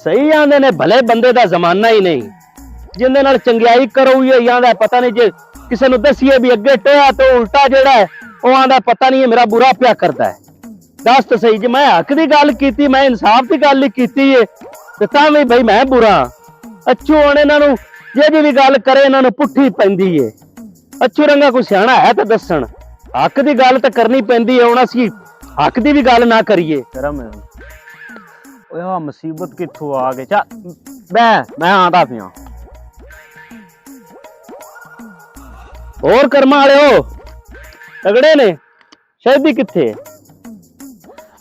सही आंदे ने भले बंदे दा जमाना ही नहीं जिंदे नाल चंगियाई करो ही आंदा पता नहीं जे किसी ने दसिए भी अगे टोया तो उल्टा जेड़ा है वो आंदा पता नहीं है मेरा बुरा प्या करता है। दस तो सही जे मैं हक दी गल कीती मैं इंसाफ दी गल ही कीती है ते तां भी भाई मैं बुरा अच्छू हुण इन्हां नूं जेड़ी भी गल करे इन्हां नूं पुट्ठी पैंदी है। अच्छू रंगा कोई सियाणा है तो दस्सण हक दी गल तो करनी पैंदी है। हुण असीं हक दी भी गल ना करिए शर्म ओए मुसीबत कित्थों आ गई चल मैं आंदा पिया और कर्मा वाले हो तगड़े ने शायद किथे।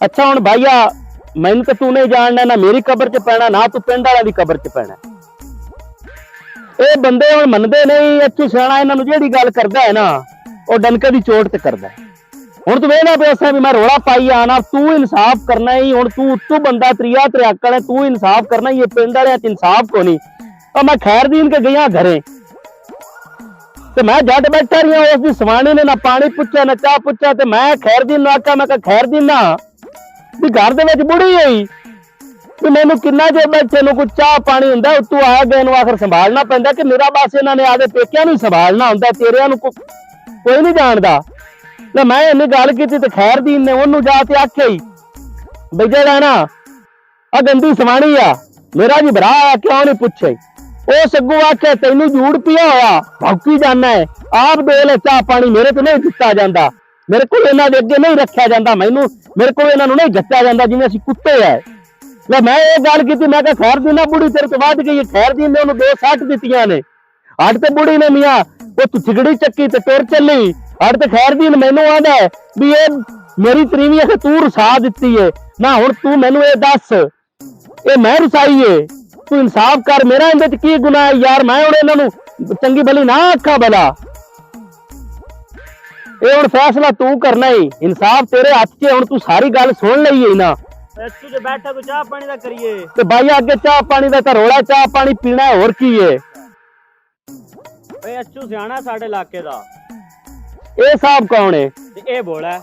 अच्छा हुण भाईया मैनू तो तू नहीं जानना ना मेरी कबर च पैना ना तू पिंड वाले दी कबर च पैना। ये बंदे हुण मनदे नहीं अच्छू सियाणा इन्हां नूं जेहड़ी गल करदा है ना वो डनके दी चोट ते करदा है। हुण तू वेखना पिया भी मैं रोड़ा पाई आना तू इंसाफ करना ही हुण तू बंदा त्रिया त्रियाकड़ है तू इंसाफ करना ही पिंड वाले इंसाफ को नहीं। और मैं खैरदीन के गया घरे तो मैं जट बैठा रही हूं उसकी सवाणी ने ना पानी पुछया ना चाह पुछया तो मैं खैरदीन नूं आख्या मैं खैरदीन ना भी घर दे विच बुढ़ी होई कि मैनू किन्ना जे बैठे नूं कोई चाह पानी हुंदा तू आ गए नूं आखिर संभालना पैंदा कि मेरा बस इन्हां ने आदे पेकियां नूं संभालना हुंदा तेरियां नूं कोई नहीं जानदा। ना मैं इन्नी गल कीती ते खैरदीन ने ओनू जाके आख्या ही बई जेड़ा ना आ गंदी सवाणी आ मेरा जी भरा आ क्यों नहीं पुछे ओ सग्गू आख्या तेनू झूठ पिया होया भौंकी जाना है आप दे ले चाह पानी मेरे तो नहीं दिता जाता मेरे को इन्हां दे अगे नहीं रखा जाता मैनू मेरे को इन्हां नूं नहीं जच्चा जाता जिवें असीं कुत्ते है। ले मैं ये गल कीती मैं कहा खैरदीन ना बुढ़ी तेरे तो वध गई है। खैरदीन ने ओनू 2 सट दित्तियां ने अड ते बुढ़ी ने मियां वो तू चिगड़ी चक्की ते टुर चली अड ते खैरदीन मैनू आंदा है भी ये मेरी तरीवी है तू रुसा दित्ती है ना हुण तू मैनू ये दस ये मैं रुसाई है तू इंसाफ कर मेरा इहदे च की गुनाह है यार मैं हुण इन्हां नूं चंगी भली ना आखा भला ये हुण फैसला तू करना ही इंसाफ तेरे हाथ च हुण तू सारी गल सुन लई है ना अच्छू जे बैठा कोई चाह पानी दा करिए ते भाई अगे चाह पानी दा तां रोड़ा चाह पानी पीना है होर की है। ओए अच्छू सियाणा साडे इलाके दा ये साहब कौन है ते ए बोला है